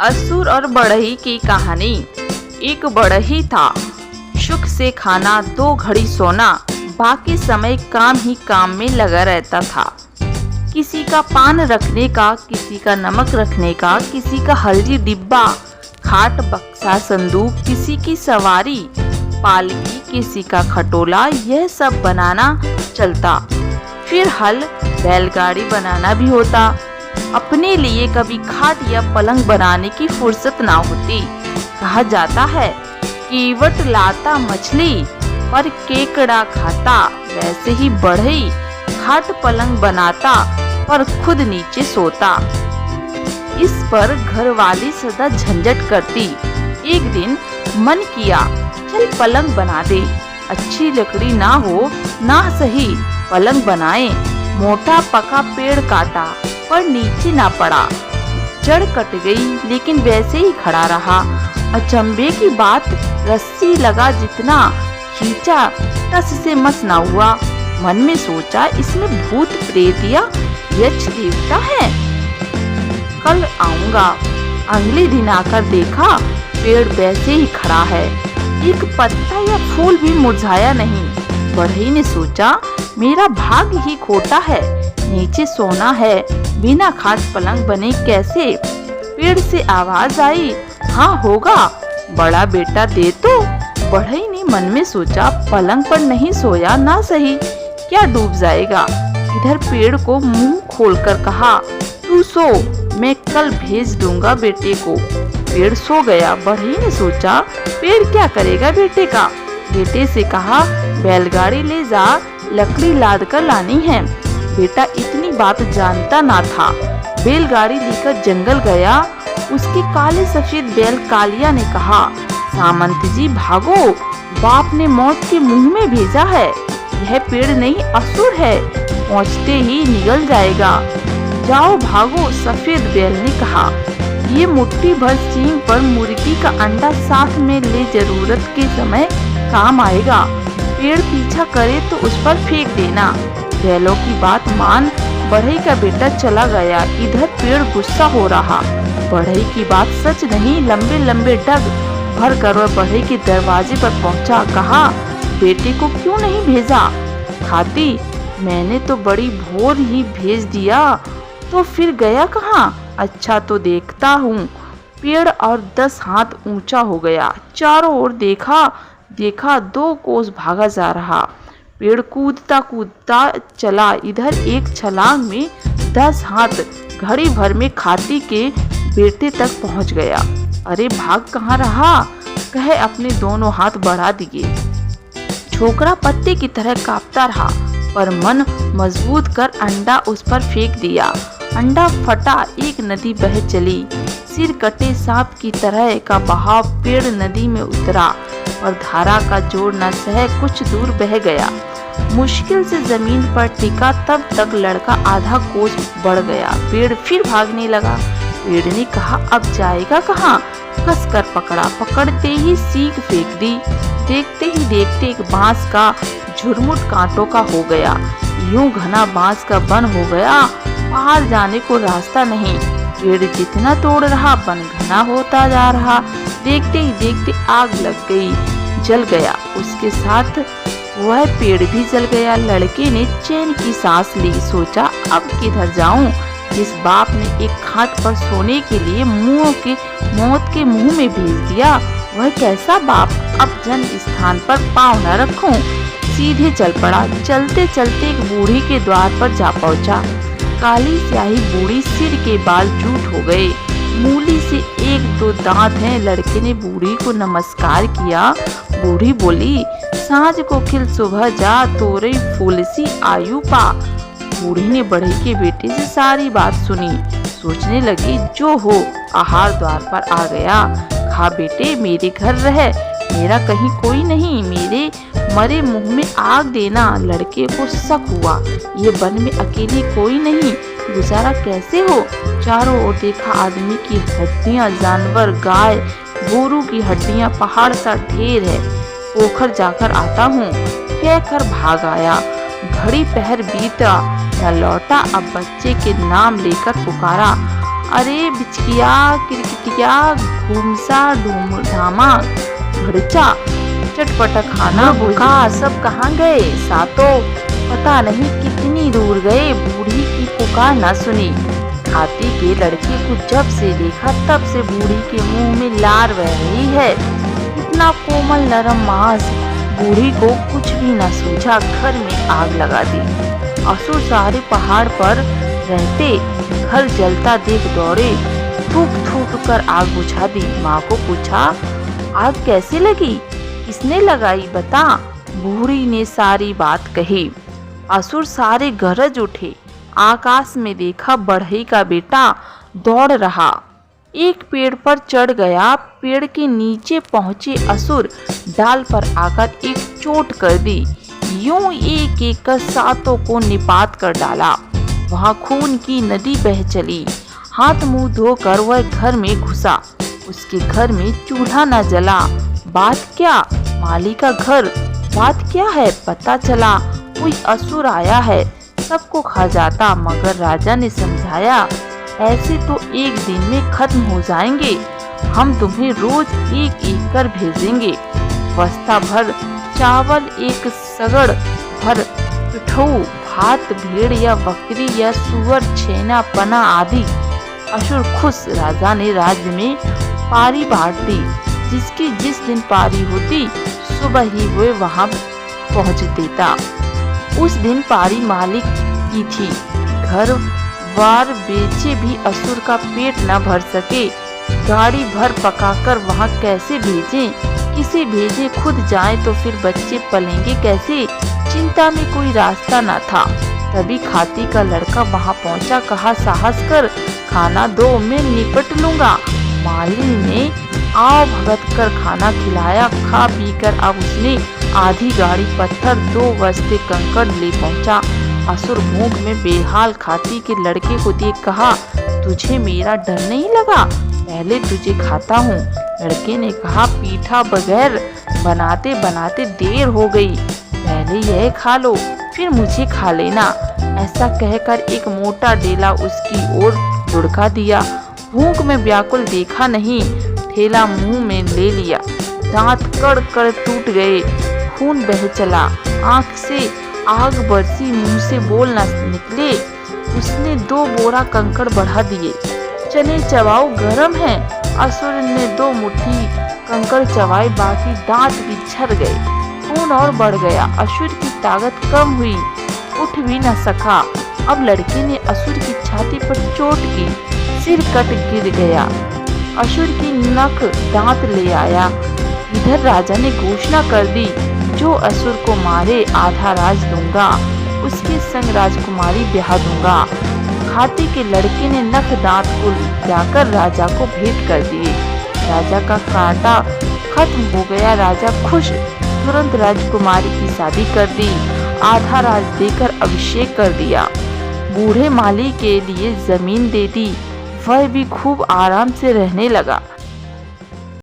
असुर और बढ़ई की कहानी। एक बढ़ई था, सुख से खाना, 2 घड़ी सोना, बाकी समय काम ही काम में लगा रहता था। किसी का पान रखने का, किसी का नमक रखने का, किसी का हल्दी डिब्बा, खाट बक्सा संदूक, किसी की सवारी पालकी, किसी का खटोला, यह सब बनाना चलता। फिर हल बैलगाड़ी बनाना भी होता। अपने लिए कभी खाट या पलंग बनाने की फुर्सत ना होती। कहा जाता है कीवट लाता मछली पर केकड़ा खाता, वैसे ही बढ़ई खाट पलंग बनाता पर खुद नीचे सोता। इस पर घरवाली सदा झंझट करती। एक दिन मन किया चल पलंग बना दे। अच्छी लकड़ी ना हो ना सही, पलंग बनाए। मोटा पका पेड़ काटा पर नीचे ना पड़ा। जड़ कट गई लेकिन वैसे ही खड़ा रहा। अचंभे की बात, रस्सी लगा जितना खींचा टस से मस ना हुआ। मन में सोचा इसमें भूत प्रेत या यक्ष देवता है। कल आऊंगा। अगले दिन आकर देखा पेड़ वैसे ही खड़ा है। एक पत्ता या फूल भी मुरझाया नहीं। बढ़ई ने सोचा मेरा भाग ही खोटा है, नीचे सोना है, बिना खाट पलंग बने कैसे। पेड़ से आवाज आई, हाँ होगा, बड़ा बेटा दे तो। बढ़ई ने मन में सोचा पलंग पर नहीं सोया ना सही, क्या डूब जाएगा। इधर पेड़ को मुंह खोलकर कहा, तू सो, मैं कल भेज दूंगा बेटे को। पेड़ सो गया। बढ़ई ने सोचा पेड़ क्या करेगा बेटे का। बेटे से कहा बैलगाड़ी ले जा, लकड़ी लाद कर लानी है। बेटा इतनी बात जानता ना था। बैलगाड़ी लेकर जंगल गया। उसके काले सफेद बैल कालिया ने कहा, सामंत जी भागो, बाप ने मौत के मुंह में भेजा है। यह पेड़ नहीं असुर है, पहुँचते ही निगल जाएगा। जाओ भागो, सफेद बैल ने कहा। ये मुट्ठी भर सींग पर मुर्गी का अंडा साथ में ले, जरूरत के समय काम आएगा। पेड़ पीछा करे तो उस पर फेंक देना। बैलों की बात मान बढ़ई का बेटा चला गया। इधर पेड़ गुस्सा हो रहा। बढ़ई की बात सच नहीं, लंबे लंबे डग भर कर वह बढ़ई के दरवाजे पर पहुंचा। कहा बेटे को क्यों नहीं भेजा। खाती मैंने तो बड़ी भोर ही भेज दिया, तो फिर गया कहाँ। अच्छा तो देखता हूँ। पेड़ और 10 हाथ ऊंचा हो गया। चारों ओर देखा 2 कोस भागा जा रहा। पेड़ कूदता कूदता चला। इधर एक छलांग में 10 हाथ घड़ी भर में खाती के बेटे तक पहुंच गया। अरे भाग कहाँ रहा, कहे अपने दोनों हाथ बढ़ा दिए। छोकरा पत्ते की तरह कांपता रहा, पर मन मजबूत कर अंडा उस पर फेंक दिया। अंडा फटा, एक नदी बह चली। सिर कटे सांप की तरह का बहाव पेड़ नदी में उतरा और धारा का जोर न सह कुछ दूर बह गया। मुश्किल से जमीन पर टिका, तब तक लड़का आधा कोस बढ़ गया। पेड़ फिर भागने लगा। पेड़ ने कहा अब जाएगा कहाँ। कस कर पकड़ा, पकड़ते ही सीख फेंक दी। देखते ही देखते एक बांस का झुरमुट कांटों का हो गया। यूं घना बांस का वन हो गया, बाहर जाने को रास्ता नहीं। पेड़ जितना तोड़ रहा वन घना होता जा रहा। देखते ही देखते आग लग गई, जल गया। उसके साथ वह पेड़ भी जल गया। लड़के ने चैन की सांस ली। सोचा अब किधर जाऊं। जिस बाप ने एक खाट पर सोने के लिए मौत के मुंह में भेज दिया, वह कैसा बाप। अब जन्म स्थान पर पाँव न रखूं। सीधे चल पड़ा। चलते चलते एक बूढ़ी के द्वार पर जा पहुंचा। काली स्याही बूढ़ी, सिर के बाल जूट हो गए, मूली से 1-2 दांत हैं। लड़के ने बूढ़ी को नमस्कार किया। बूढ़ी बोली, सांझ को खिल सुबह जा, तोरे फूल सी आयु पा। बूढ़ी ने बढ़ई के बेटे से सारी बात सुनी। सोचने लगी जो हो, आहार द्वार पर आ गया। खा बेटे, मेरे घर रह, मेरा कहीं कोई नहीं, मेरे मरे मुंह में आग देना। लड़के को शक हुआ, ये वन में अकेली कोई नहीं, गुजारा कैसे हो। चारों ओर देखा आदमी की हड्डियां, जानवर, गाय गोरू की हड्डियां, पहाड़ सा ढेर है। पोखर जाकर आता हूँ, कहकर भाग आया। घड़ी पहर बीता, न लौटा। अब बच्चे के नाम लेकर पुकारा, अरे बिचकिया, किरकिटिया, घूमसा, ढामा, घड़चा, चटपटा खाना, भूखा, सब कहाँ गए? सातों पता नहीं कितनी दूर गए। बूढ़ी की पुकार न सुनी। हाथी के लड़के को जब से देखा तब से बूढ़ी के मुंह में लार बह रही है। इतना कोमल नरम मांस, बूढ़ी को कुछ भी न सूझा, घर में आग लगा दी। असुर सारे पहाड़ पर रहते घर जलता देख दौड़े, थूक थूक कर आग बुझा दी। माँ को पूछा, आग कैसे लगी, किसने लगाई, बता। बूढ़ी ने सारी बात कही। असुर सारे गरज उठे। आकाश में देखा बढ़ई का बेटा दौड़ रहा, एक पेड़ पर चढ़ गया। पेड़ के नीचे पहुंचे असुर डाल पर आकर एक चोट कर दी। यूं एक एक कर सातों को निपात कर डाला। वहां खून की नदी बह चली। हाथ मुंह धोकर वह घर में घुसा। उसके घर में चूल्हा न जला। बात क्या? माली का घर। बात क्या है? पता चला कोई असुर आया है, सबको खा जाता। मगर राजा ने समझाया, ऐसे तो एक दिन में खत्म हो जाएंगे। हम तुम्हें रोज एक एक कर भेजेंगे। बस्ता भर चावल, एक सगड़ भर पिठऊ, भात, भेड़ या बकरी या सुअर, छेना, पना आदि। असुर खुश। राजा ने राज्य में पारी बांट दी। जिसकी जिस दिन पारी होती सुबह ही वो वहां पहुंच देता। उस दिन पारी मालिक की थी। घर वार बेचे भी असुर का पेट न भर सके। गाड़ी भर पकाकर वहां कैसे भेजें? किसे भेजें? खुद जाएं तो फिर बच्चे पलेंगे कैसे? चिंता में कोई रास्ता न था। तभी खाती का लड़का वहां पहुंचा। कहा, साहस कर, खाना दो, मैं निपट लूंगा। माली ने आओ भगत कर खाना खिलाया। खा पी कर अब उसने आधी गाड़ी पत्थर, 2 बस्ते कंकड़ ले पहुंचा। असुर भूख में बेहाल खाती के लड़के को देख कहा, तुझे मेरा डर नहीं लगा? पहले तुझे खाता हूँ। लड़के ने कहा, पीठा बगैर बनाते बनाते देर हो गई, पहले यह खा लो फिर मुझे खा लेना। ऐसा कहकर एक मोटा डेला उसकी ओर लुढ़का दिया। भूख में व्याकुल देखा नहीं, थैला मुंह में ले लिया। दांत कड़ कड़ टूट गए, खून बह चला, आंख से आग बरसी, मुंह से बोल न निकले। उसने 2 बोरा कंकड़ बढ़ा दिए। चने चबाओ, गरम है। असुर ने 2 मुट्ठी कंकड़ चबाए, बाकी दांत भी झड़ गए। खून और बढ़ गया। असुर की ताकत कम हुई, उठ भी न सका। अब लड़के ने असुर की छाती पर चोट की, सिर कट गिर गया। असुर की नख दांत ले आया। इधर राजा ने घोषणा कर दी, जो असुर को मारे आधा राज दूंगा, उसके संग राजकुमारी ब्याह दूंगा। खाती के लड़के ने नख दांत को जाकर राजा को भेंट कर दिए। राजा का कांटा खत्म हो गया। राजा खुश, तुरंत राजकुमारी की शादी कर दी। आधा राज देकर अभिषेक कर दिया। बूढ़े माली के लिए जमीन दे दी। वह भी खूब आराम से रहने लगा।